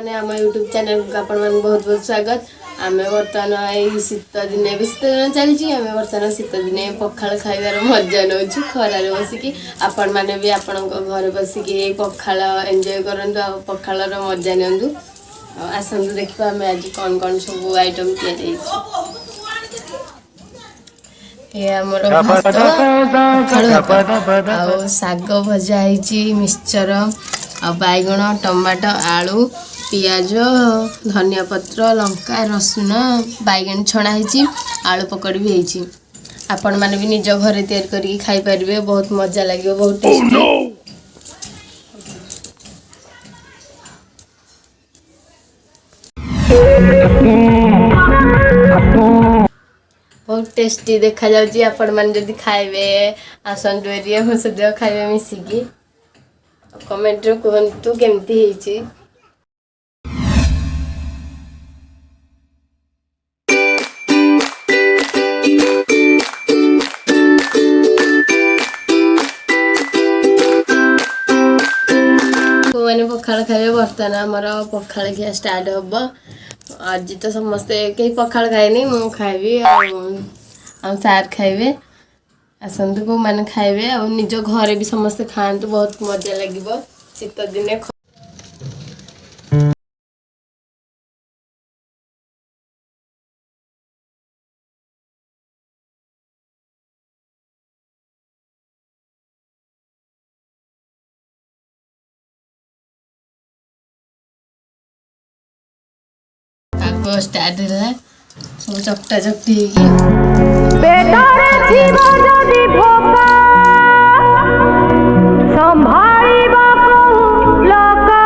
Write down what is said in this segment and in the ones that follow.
मैंने आम YouTube channel को आपण मन बहुत बहुत स्वागत। आम बर्तमान शीत दिन भी शीत दिन चलती आम बर्तमान शीत दिन पखाल खाइबार मजा नौ खरार बसिकी आपण मैंने भी आपण घर बसिकी पखाल एंजॉय करंतु आ पखालर मजा नियंतु। आसतु देखा आम आज कौन कौन सब आइटम तैयारी शाग भजा मिक्सचर आ बैगण टमाटो आलू पियाज धनिया पत्र लंका रसुण बैगण छणा है आलू पकड़ भी है। आपण मैंने भी निज घर तैयार करके खाई पारे बहुत मजा लगे बहुत टेस्टी बहुत टेस्टी देखा जाउची। आपण मन जदी खाइबे आसंतु एरिया हो सद खाइबे मिसिकी कमेंट रो कहंतु केमती हेची। मैंने पखाल खाइबे बर्तमान आमर पखाल खिया स्टार्ट हम। आज तो समस्ते कहीं पखाल खाएनी मु खाइबी आ सार खाइबे आसतु को मैंने खाइबे आ निज घरे भी समस्ते खाआंतु बहुत मजा लगिबो शीत दिने। आगो स्टार्ट है सब चकटा चकटी पेटरे जीव जदी भोका संभाळीबा को लोका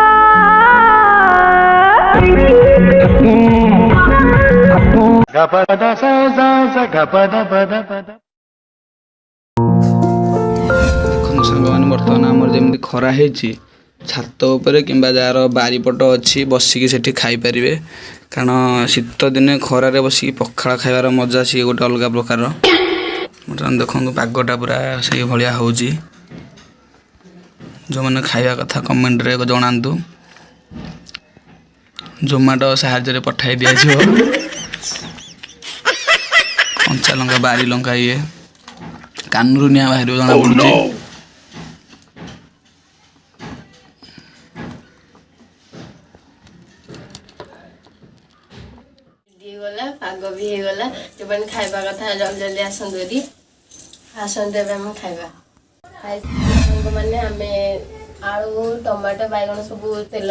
गपदा सा सा गपदा पदा पदा। देखो संग मान बर्तमान हमर जेमि खरा हेची छात उपरे किंबा जार बारीपट अच्छी बसिकी सेठी खाई पारिबे कारण शीत दिने खरारे बसिकी पखाल खाइबार मजा सी गोटे अलग प्रकार। बर्तमान देखो पागटा पूरा से भाया हो जो मैंने खाइबा कथा कमेंट रे जनातु जोमाटो साहाय्य पठाई दिया कंचा लंका बारी लंका ये कानूर निया बाहर जना पड़ुची। पाग भी हो गला जो मैंने खाइबा कथा जल्दी जल्दी आसतु आसतु एवं खाइबा मैंने आम आलू टमाटो बैगण सब तेल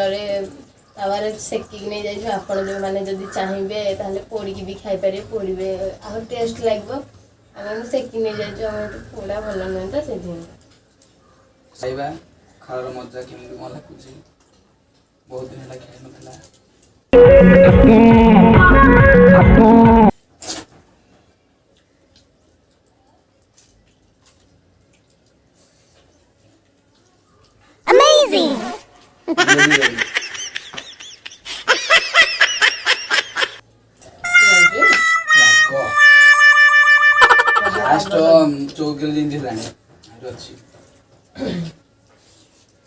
तावारे सेकिक नहीं जाइए। आपण जो मैंने जब चाहिए ताले पोड़िकी भी खाई पारे पोड़े आह टेस्ट लगे आम सेकिक नहीं जाइए पोड़ा भल नुहे तो से खार मजा केमती कौन लगुच बहुत दिन है खाई ना Amazing.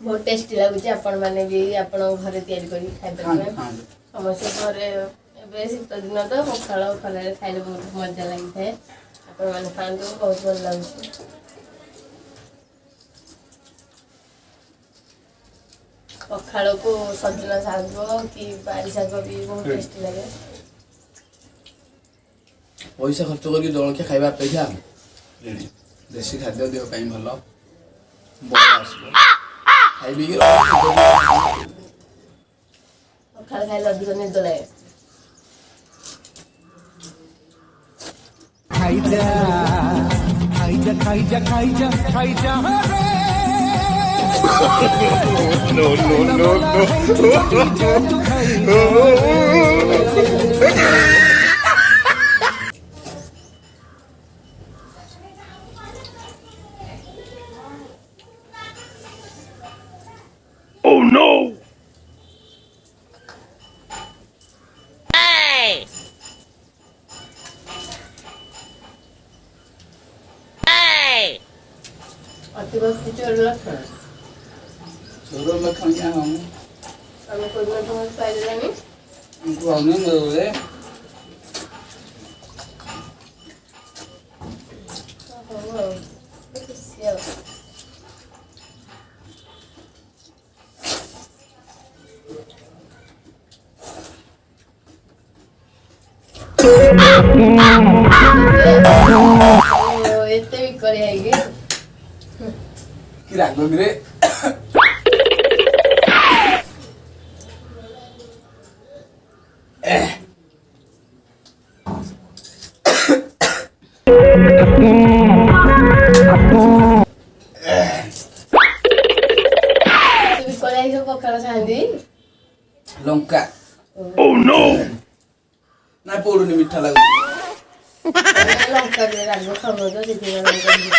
बहुत टेस्टी लगुच। आपण मैंने भी आपण घर तैयारी कर खाई पारे समस्त घरे ए शीत दिन तो पखाल खरारे खाइले बहुत मजा लगी थाए। आपण मैंने खाते बहुत भल लगे। पखाल को सजना शाग कि बारी शाग भी बहुत टेस्टी लगे। पैसा खर्च करके जलखिया खाइबा अपेक्षा देशी खाद्य देह पाई भल पखाल खाइले अधिक निद लगे। खाइजा खाइजा खाइजा खाइजा खाइजा no no no oh no hey hey अतिवृष्टि चोर लक्षण चोर लक्षण क्या हम ଆମେ କୋଉଦିନ ତମକୁ ପାଇଦେଲାନି କହୁନି ଦଉରେ ହଉ ଆଉ ଖୁସି ଆଉ ଏତେ ବି କରି ହେଇକି କି ରାଗ କିରେ ଏତେ ବି କରି ହେଇକି ପଖାଳ ଖାଆନ୍ତି ଲଙ୍କା ନା ପଡୁନି ମିଠା ଲାଗୁଛି ଲଙ୍କା ବି ରାଗ ଖାଉନ ତ ସେଥିପାଇଁ ଲଙ୍କା ବି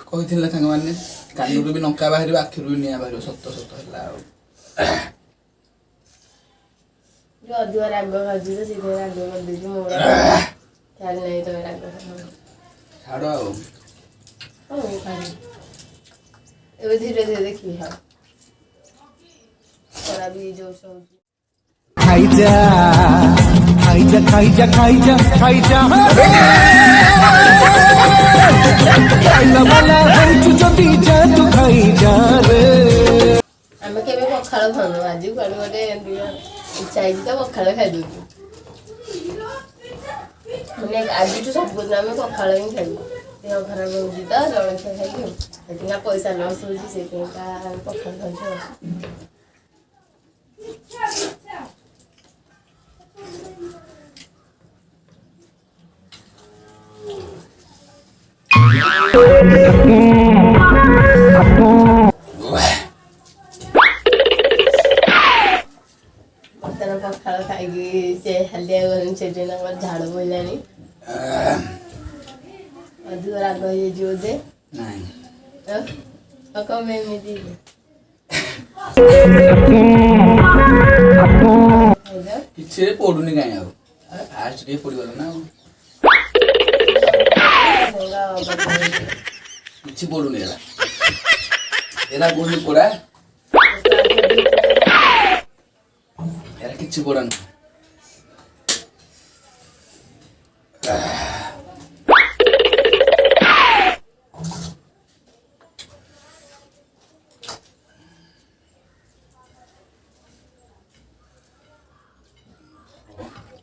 କହିଥିଲେ ସାଙ୍ଗମାନେ କାନରୁ ବି ଲଙ୍କା ବାହାରିବ ଆଖିରୁ ବି ନିଆଁ ବାହାରିବ ସତ ସତ ହେଲା ଆଉ ଯୋଉ ଅଧିକ ରାଗ ଖାଉଛି ତ ସେଥିପାଇଁ ରାଗ କରିଦେଇଛି ମୋର ଖ୍ୟାଲ ନାହିଁ ତମେ ରାଗ ଖାଅ ଛାଡ଼ ଆଉ ହଉ ଖାଇ ଏବେ ଧୀରେ ଧୀରେ ଦେଖିବି ଖାଅ ଖରା ବି ଜୋରସେ ହଉଛି ଖାଇଯା ଖାଇଯା ଖାଇଯା ଖାଇଯା ଖାଇଯା ଖାଇଲା ବାଲା ହଉଛୁ ଯଦି ଯା ତୁ ଖାଇଯା ରେ ଆମେ କେବେ ପଖାଳ ଖାଉନୁ ଆଜି କୁଆଡେ ଗୋଟେ ଇଚ୍ଛା ହେଇଛି ତ ପଖାଳ ଖାଇଦଉଛୁ ମାନେ ଆଜିଠୁ ସବୁଦିନ ଆମେ ପଖାଳ ହିଁ ଖାଇବୁ ଦେହ ଖରାପ ହଉଛି ତ ଜଳଖିଆ ଖାଇବୁ ସେଥିପାଇଁ ପଇସା ଲସ୍ ହଉଛି ସେଥିପାଇଁ ଆମେ ପଖାଳ ଖାଉଛୁ ଆଉ ବର୍ତ୍ତମାନ ପଖାଳ ଖାଇକି ସେ ହାଲିଆ ଗଲେଣି ସେଠି ତାଙ୍କର ଝାଳ ବୋହିଲାଣି ଅଧିକ ରାଗ ହେଇଯାଇଛି ବୋଧେ ନାଇଁ ଆଉ କଣ ପାଇଁ ଏମିତି କିଛି ପଡୁନି କାଇଁ ଆଉ ଫାଷ୍ଟ ଟିକେ ପଡିଗଲା ନା ଆଉ କିଛି ପଡୁନି ଏରା ଏରା କୋଉଠି ପଡା ଏରା କିଛି ପଡା ନୁହଁ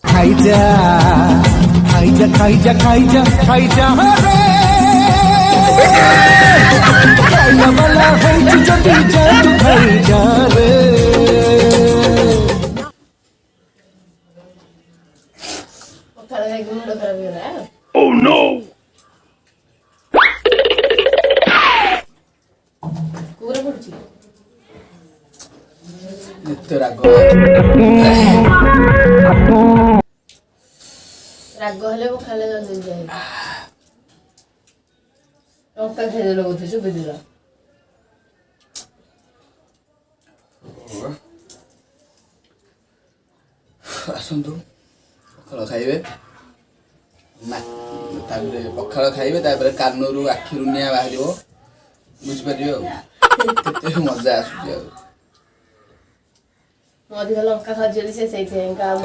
ଖାଇଯା ଖାଇଯା ଖାଇଯା ଖାଇଯା ଖାଇଯା ରେ ଖାଇଲା ବାଲା ହଉଛୁ ଯଦି ଯା ତୁ ଖାଇଯା ରେ ପଖାଳ ଖାଇକି ମୁଣ୍ଡ ଖରାପ ହେଇଗଲା କୁକୁର ପଡୁଛି ଏତେ ରାଗ ରାଗ ହେଲେ ପଖାଳ ଜଲ୍ଦି ଯାଏ ଲଙ୍କା ଖାଇଦେଲ ବୋଧେ ଚୁପିଦେଲ ଆସନ୍ତୁ ପଖାଳ ଖାଇବେ ନା ତାପରେ ପଖାଳ ଖାଇବେ ତାପରେ କାନରୁ ଆଖିରୁ ନିଆଁ ବାହାରିବ ବୁଝିପାରିବେ ଆଉ କେତେ ମଜା ଆସୁଛି ଆଉ ମୁଁ ଅଧିକ ଲଙ୍କା ଖାଉଛି ବୋଲି ସେ ସେଇଥିପାଇଁ କାମ